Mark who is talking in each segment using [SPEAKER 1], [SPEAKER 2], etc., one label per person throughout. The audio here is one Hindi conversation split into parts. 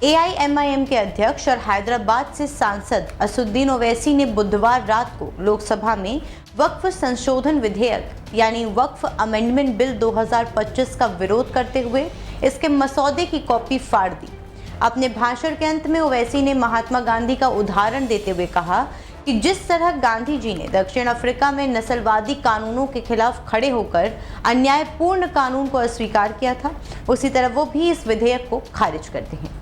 [SPEAKER 1] एआईएमआईएम के अध्यक्ष और हैदराबाद से सांसद असदुद्दीन ओवैसी ने बुधवार रात को लोकसभा में वक्फ संशोधन विधेयक यानी वक्फ अमेंडमेंट बिल 2025 का विरोध करते हुए इसके मसौदे की कॉपी फाड़ दी। अपने भाषण के अंत में ओवैसी ने महात्मा गांधी का उदाहरण देते हुए कहा कि जिस तरह गांधी जी ने दक्षिण अफ्रीका में नस्लवादी कानूनों के खिलाफ खड़े होकर अन्यायपूर्ण कानून को अस्वीकार किया था, उसी तरह वो भी इस विधेयक को खारिज करते हैं।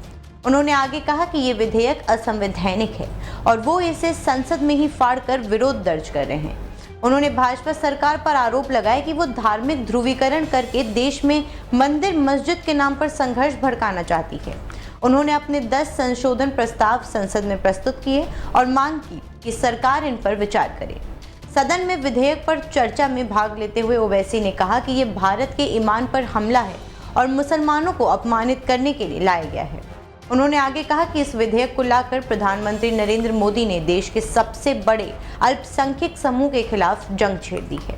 [SPEAKER 1] उन्होंने आगे कहा कि ये विधेयक असंवैधानिक है और वो इसे संसद में ही फाड़कर विरोध दर्ज कर रहे हैं। उन्होंने भाजपा सरकार पर आरोप लगाया कि वो धार्मिक ध्रुवीकरण करके देश में मंदिर मस्जिद के नाम पर संघर्ष भड़काना चाहती है। उन्होंने अपने 10 संशोधन प्रस्ताव संसद में प्रस्तुत किए और मांग की कि सरकार इन पर विचार करे। सदन में विधेयक पर चर्चा में भाग लेते हुए ओवैसी ने कहा कि ये भारत के ईमान पर हमला है और मुसलमानों को अपमानित करने के लिए लाया गया है। उन्होंने आगे कहा कि इस विधेयक को लाकर प्रधानमंत्री नरेंद्र मोदी ने देश के सबसे बड़े अल्पसंख्यक समूह के खिलाफ जंग छेड़ दी है।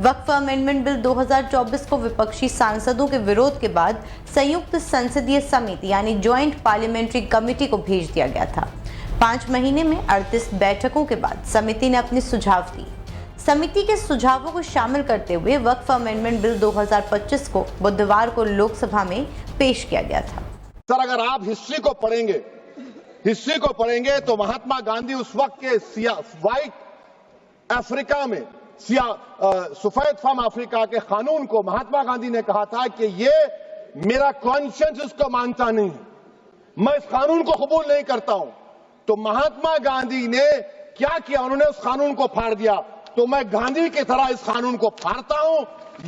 [SPEAKER 1] वक्फ अमेंडमेंट बिल 2024 को विपक्षी सांसदों के विरोध के बाद संयुक्त संसदीय समिति यानी ज्वाइंट पार्लियामेंट्री कमेटी को भेज दिया गया था। 5 महीने में 38 बैठकों के बाद समिति ने अपने सुझाव दिए। समिति के सुझावों को शामिल करते हुए वक्फ अमेंडमेंट बिल 2025 को बुधवार को लोकसभा में पेश किया गया था।
[SPEAKER 2] सर, अगर आप हिस्ट्री को पढ़ेंगे तो महात्मा गांधी उस वक्त के व्हाइट अफ्रीका में सफेद फार्म अफ्रीका के कानून को महात्मा गांधी ने कहा था कि ये मेरा कॉन्शियंस इसको मानता नहीं है, मैं इस कानून को कबूल नहीं करता हूं। तो महात्मा गांधी ने क्या किया, उन्होंने उस कानून को फाड़ दिया। तो मैं गांधी की तरह इस कानून को फाड़ता हूं।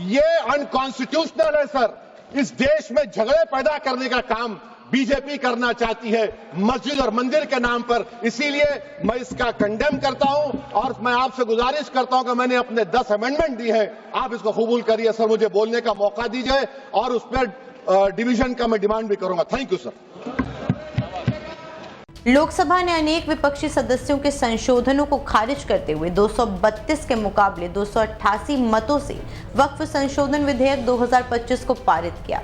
[SPEAKER 2] ये अनकॉन्स्टिट्यूशनल है सर। इस देश में झगड़े पैदा करने का काम बीजेपी करना चाहती है मस्जिद और मंदिर के नाम पर। इसीलिए मैं इसका कंडेम करता हूं और मैं आपसे गुजारिश करता हूं कि मैंने अपने 10 अमेंडमेंट दी है, आप इसको कबूल करिए सर। मुझे बोलने का मौका दीजिए और उस पर डिवीजन का मैं डिमांड भी करूंगा। Thank you sir.
[SPEAKER 1] लोकसभा ने अनेक विपक्षी सदस्यों के संशोधनों को खारिज करते हुए 232 के मुकाबले 288 मतों से वक्फ संशोधन विधेयक 2025 को पारित किया।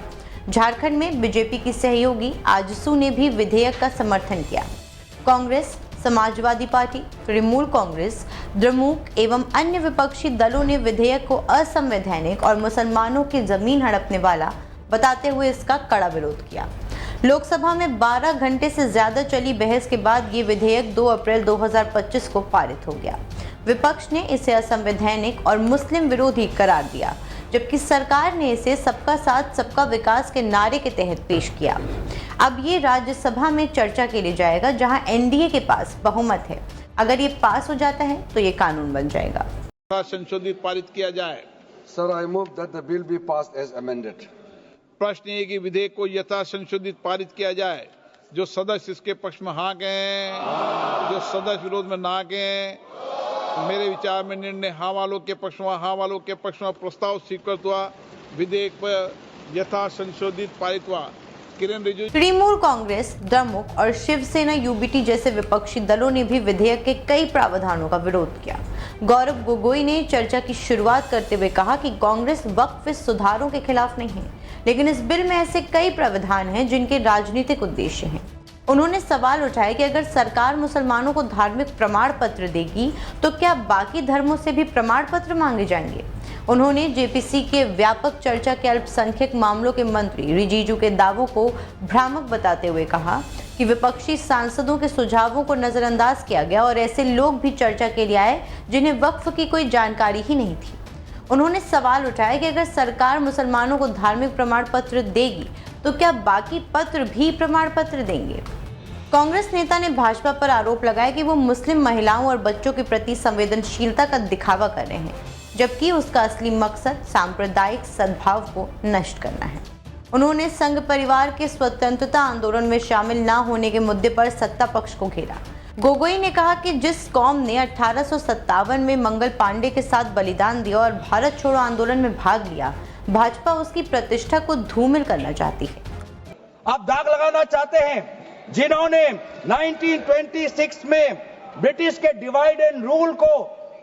[SPEAKER 1] झारखंड में बीजेपी की सहयोगी आजसू ने भी विधेयक का समर्थन किया। कांग्रेस, समाजवादी पार्टी, तृणमूल कांग्रेस, द्रमुक एवं अन्य विपक्षी दलों ने विधेयक को असंवैधानिक और मुसलमानों की जमीन हड़पने वाला बताते हुए इसका कड़ा विरोध किया। लोकसभा में 12 घंटे से ज्यादा चली बहस के बाद ये विधेयक 2 अप्रैल 2025 को पारित हो गया। विपक्ष ने इसे असंवैधानिक और मुस्लिम विरोधी करार दिया, जबकि सरकार ने इसे सबका साथ सबका विकास के नारे के तहत पेश किया। अब ये राज्यसभा में चर्चा के लिए जाएगा, जहां एनडीए के पास बहुमत है। अगर ये पास हो जाता है तो ये कानून बन जाएगा।
[SPEAKER 3] संशोधित पारित किया जाए।
[SPEAKER 4] Sir, I move that the bill be passed as amended.
[SPEAKER 3] प्रश्न ये कि विधेयक को यथा संशोधित पारित किया जाए। जो सदस्य इसके पक्ष में हाँ कहें, जो सदस्य विरोध में ना कहें। मेरे विचार में निर्णय हाँ वालों के पक्ष में, हाँ वालों के पक्ष में प्रस्ताव स्वीकृत हुआ। विधेयक पर यथा संशोधित पारित हुआ। किरण रिजिजू।
[SPEAKER 1] तृणमूल कांग्रेस, द्रमुक और शिवसेना यूबीटी जैसे विपक्षी दलों ने भी विधेयक के कई प्रावधानों का विरोध किया। गौरव गोगोई ने चर्चा की शुरुआत करते हुए कहा कि कांग्रेस वक्फ सुधारों के खिलाफ नहीं है, लेकिन इस बिल में ऐसे कई प्रावधान हैं जिनके राजनीतिक उद्देश्य हैं। उन्होंने सवाल उठाया कि अगर सरकार मुसलमानों को धार्मिक प्रमाण पत्र देगी तो क्या बाकी धर्मों से भी प्रमाण पत्र मांगे जाएंगे। उन्होंने जेपीसी के व्यापक चर्चा के अल्पसंख्यक मामलों के मंत्री रिजिजू के दावों को भ्रामक बताते हुए कहा कि विपक्षी सांसदों के सुझावों को नजरअंदाज किया गया और ऐसे लोग भी चर्चा के लिए आए जिन्हें वक्फ की कोई जानकारी ही नहीं थी। उन्होंने सवाल उठाया कि अगर सरकार मुसलमानों को धार्मिक प्रमाण पत्र देगी तो क्या बाकी पत्र भी प्रमाण पत्र देंगे। कांग्रेस नेता ने भाजपा पर आरोप लगाया कि वो मुस्लिम महिलाओं और बच्चों के प्रति संवेदनशीलता का दिखावा कर रहे हैं, जबकि उसका असली मकसद सांप्रदायिक सद्भाव को नष्ट करना है। उन्होंने संघ परिवार के स्वतंत्रता आंदोलन में शामिल न होने के मुद्दे पर सत्ता पक्ष को घेरा। गोगोई ने कहा कि जिस कौम ने 1857 में मंगल पांडे के साथ बलिदान दिया और भारत छोड़ो आंदोलन में भाग लिया, भाजपा उसकी प्रतिष्ठा को धूमिल करना चाहती है।
[SPEAKER 5] आप दाग लगाना चाहते हैं जिन्होंने 1926 में ब्रिटिश के डिवाइड एंड रूल को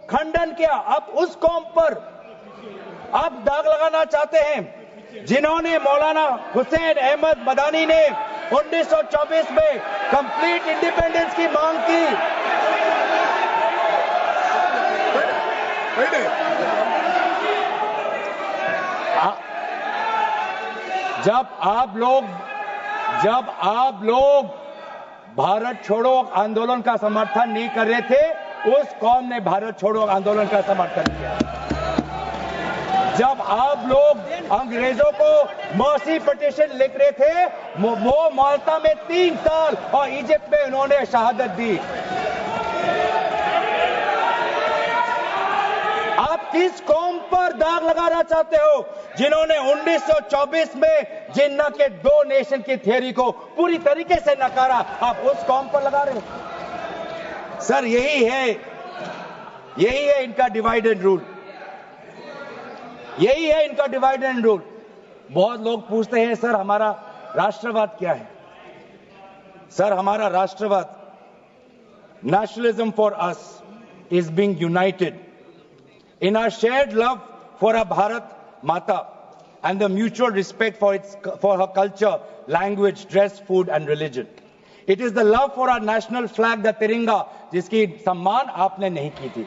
[SPEAKER 5] खंडन किया, अब उस कौम पर आप दाग लगाना चाहते हैं जिन्होंने मौलाना हुसैन अहमद मदानी ने 1924 में कंप्लीट इंडिपेंडेंस की मांग की। जब आप लोग भारत छोड़ो आंदोलन का समर्थन नहीं कर रहे थे, उस कौम ने भारत छोड़ो आंदोलन का समर्थन किया। जब आप लोग अंग्रेजों को मर्सी पिटीशन लिख रहे थे, वो माल्टा में 3 साल और इजिप्ट में उन्होंने शहादत दी। आप किस कौम पर दाग लगाना चाहते हो जिन्होंने 1924 में जिन्ना के 2 नेशन की थियरी को पूरी तरीके से नकारा? आप उस कौम पर लगा रहे हो। सर यही है इनका डिवाइड एंड रूल। यही है इनका डिवाइड एंड रूल। बहुत लोग पूछते हैं सर हमारा राष्ट्रवाद क्या है? सर हमारा राष्ट्रवाद, nationalism for us is being United in our shared love for our Bharat Mata and the mutual respect for her culture, language, dress, food and religion. It is the love for our national flag, the तिरंगा, जिसकी सम्मान आपने नहीं की थी।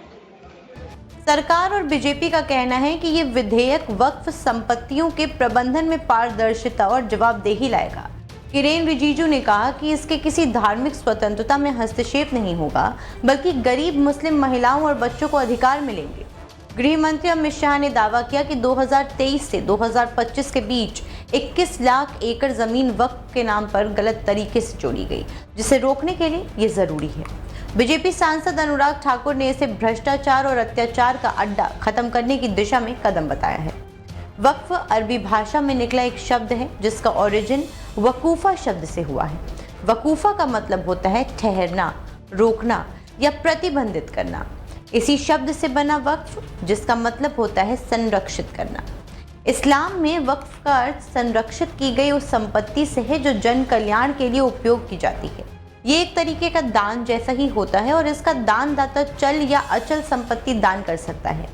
[SPEAKER 1] सरकार और बीजेपी का कहना है कि ये विधेयक वक्फ संपत्तियों के प्रबंधन में पारदर्शिता और जवाबदेही लाएगा। किरेन रिजिजू ने कहा कि इसके किसी धार्मिक स्वतंत्रता में हस्तक्षेप नहीं होगा, बल्कि गरीब मुस्लिम महिलाओं और बच्चों को अधिकार मिलेंगे। गृह मंत्री अमित शाह ने दावा किया कि 2023 से 2025 के बीच 21 लाख एकड़ जमीन वक्फ के नाम पर गलत तरीके से जोड़ी गई, जिसे रोकने के लिए ये जरूरी है। बीजेपी सांसद अनुराग ठाकुर ने इसे भ्रष्टाचार और अत्याचार का अड्डा खत्म करने की दिशा में कदम बताया है। वक्फ अरबी भाषा में निकला एक शब्द है जिसका ओरिजिन वकूफा शब्द से हुआ है। वकूफा का मतलब होता है ठहरना, रोकना या प्रतिबंधित करना। इसी शब्द से बना वक्फ, जिसका मतलब होता है संरक्षित करना। इस्लाम में वक्फ का अर्थ संरक्षित की गई उस संपत्ति से है जो जन कल्याण के लिए उपयोग की जाती है। ये एक तरीके का दान जैसा ही होता है और इसका दानदाता चल या अचल संपत्ति दान कर सकता है।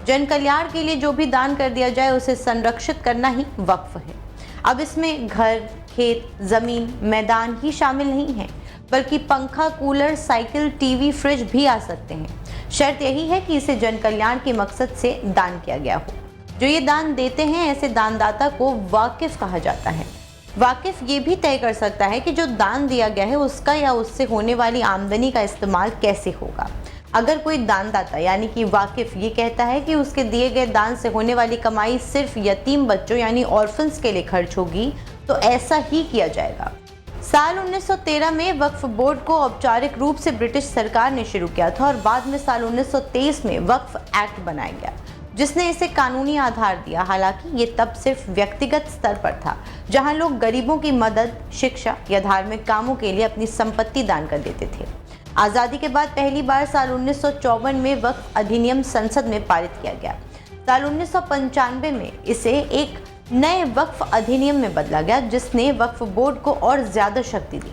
[SPEAKER 1] जन कल्याण के लिए जो भी दान कर दिया जाए उसे संरक्षित करना ही वक्फ है। अब इसमें घर, खेत, जमीन, मैदान ही शामिल नहीं है, बल्कि पंखा, कूलर, साइकिल, टीवी, फ्रिज भी आ सकते हैं। शर्त यही है कि इसे जन कल्याण के मकसद से दान किया गया हो। जो ये दान देते हैं ऐसे दानदाता को वाकिफ कहा जाता है। वाकिफ ये भी तय कर सकता है कि जो दान दिया गया है उसका या उससे होने वाली आमदनी का इस्तेमाल कैसे होगा। अगर कोई दानदाता यानी कि वाकिफ ये कहता है कि उसके दिए गए दान से होने वाली कमाई सिर्फ यतीम बच्चों यानी ऑर्फन्स के लिए खर्च होगी, तो ऐसा ही किया जाएगा। साल 1913 में वक्फ बोर्ड को औपचारिक रूप से ब्रिटिश सरकार ने शुरू किया था और बाद में साल 1923 में वक्फ एक्ट बनाया गया, जिसने इसे कानूनी आधार दिया। हालांकि ये तब सिर्फ व्यक्तिगत स्तर पर था, जहां लोग गरीबों की मदद, शिक्षा या धार्मिक कामों के लिए अपनी संपत्ति दान कर देते थे। आज़ादी के बाद पहली बार साल 1954 में वक्फ अधिनियम संसद में पारित किया गया। साल 1995 में इसे एक नए वक्फ अधिनियम में बदला गया, जिसने वक्फ बोर्ड को और ज्यादा शक्ति दी।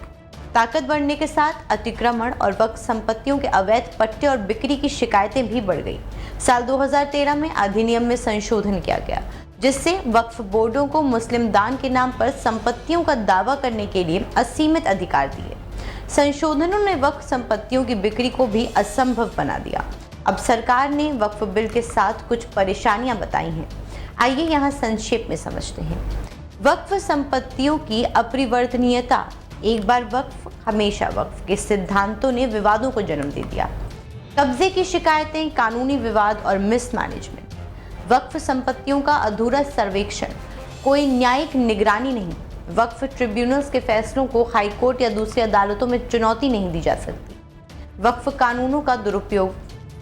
[SPEAKER 1] ताकत बढ़ने के साथ अतिक्रमण और वक्फ संपत्तियों के अवैध पट्टे और बिक्री की शिकायतें भी बढ़ गई। साल 2013 में अधिनियम में संशोधन किया गया, जिससे वक्फ बोर्डों को मुस्लिम दान के नाम पर संपत्तियों का दावा करने के लिए असीमित अधिकार दिए। संशोधनों ने वक्फ संपत्तियों की बिक्री को भी असंभव बना दिया। अब सरकार ने वक्फ बिल के साथ कुछ परेशानियां बताई हैं। आइए यहाँ संक्षेप में समझते हैं। वक्फ संपत्तियों की अपरिवर्तनीयता, एक बार वक्फ हमेशा वक्फ के सिद्धांतों ने विवादों को जन्म दे दिया। कब्जे की शिकायतें, कानूनी विवाद और मिसमैनेजमेंट, वक्फ संपत्तियों का अधूरा सर्वेक्षण, कोई न्यायिक निगरानी नहीं, वक्फ ट्रिब्यूनल्स के फैसलों को हाईकोर्ट या दूसरी अदालतों में चुनौती नहीं दी जा सकती, वक्फ कानूनों का दुरुपयोग,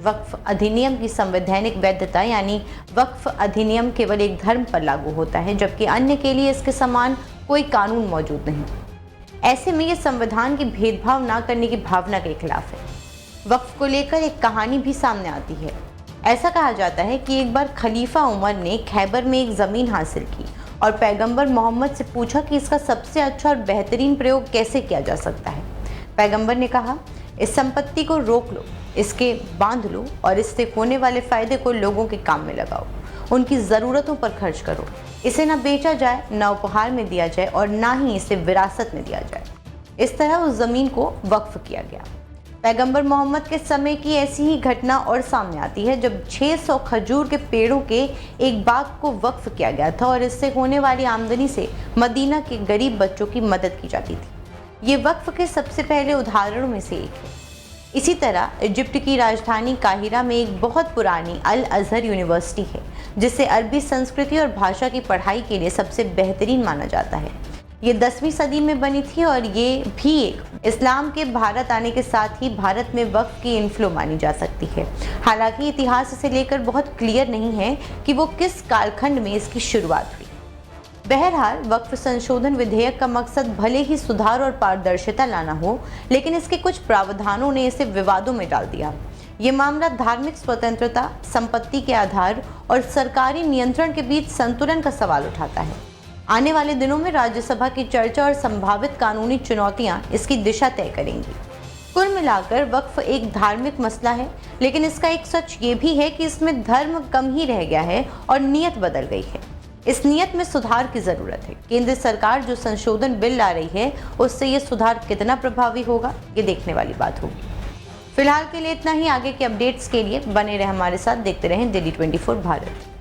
[SPEAKER 1] वक्फ अधिनियम की संवैधानिक वैधता यानी वक्फ अधिनियम केवल एक धर्म पर लागू होता है जबकि अन्य के लिए इसके समान कोई कानून मौजूद नहीं। ऐसे में ये संविधान की भेदभाव न करने की भावना के खिलाफ है। वक्फ को लेकर एक कहानी भी सामने आती है। ऐसा कहा जाता है कि एक बार खलीफा उमर ने खैबर में एक ज़मीन हासिल की और पैगंबर मोहम्मद से पूछा कि इसका सबसे अच्छा और बेहतरीन प्रयोग कैसे किया जा सकता है। पैगंबर ने कहा, इस संपत्ति को रोक लो, इसके बांध लो और इससे होने वाले फायदे को लोगों के काम में लगाओ, उनकी ज़रूरतों पर खर्च करो। इसे न बेचा जाए, न उपहार में दिया जाए और ना ही इसे विरासत में दिया जाए। इस तरह उस जमीन को वक्फ किया गया। पैगंबर मोहम्मद के समय की ऐसी ही घटना और सामने आती है जब 600 खजूर के पेड़ों के एक बाग को वक्फ किया गया था और इससे होने वाली आमदनी से मदीना के गरीब बच्चों की मदद की जाती थी। ये वक्फ के सबसे पहले उदाहरणों में से एक है। इसी तरह इजिप्ट की राजधानी काहिरा में एक बहुत पुरानी अल अजहर यूनिवर्सिटी है जिसे अरबी संस्कृति और भाषा की पढ़ाई के लिए सबसे बेहतरीन माना जाता है। ये 10वीं सदी में बनी थी और ये भी एक इस्लाम के भारत आने के साथ ही भारत में वक्फ की इन्फ्लो मानी जा सकती है। हालांकि इतिहास इसे लेकर बहुत क्लियर नहीं है कि वो किस कालखंड में इसकी शुरुआत हुई। बहरहाल वक्फ संशोधन विधेयक का मकसद भले ही सुधार और पारदर्शिता लाना हो, लेकिन इसके कुछ प्रावधानों ने इसे विवादों में डाल दिया। ये मामला धार्मिक स्वतंत्रता, संपत्ति के आधार और सरकारी नियंत्रण के बीच संतुलन का सवाल उठाता है। आने वाले दिनों में राज्यसभा की चर्चा और संभावित कानूनी चुनौतियां इसकी दिशा तय करेंगी। कुल मिलाकर वक्फ एक धार्मिक मसला है, लेकिन इसका एक सच ये भी है कि इसमें धर्म कम ही रह गया है और नीयत बदल गई है। इस नीयत में सुधार की जरूरत है। केंद्र सरकार जो संशोधन बिल ला रही है उससे ये सुधार कितना प्रभावी होगा, ये देखने वाली बात होगी। फिलहाल के लिए इतना ही। आगे के अपडेट्स के लिए बने रहे हमारे साथ, देखते रहें दिल्ली 24 भारत।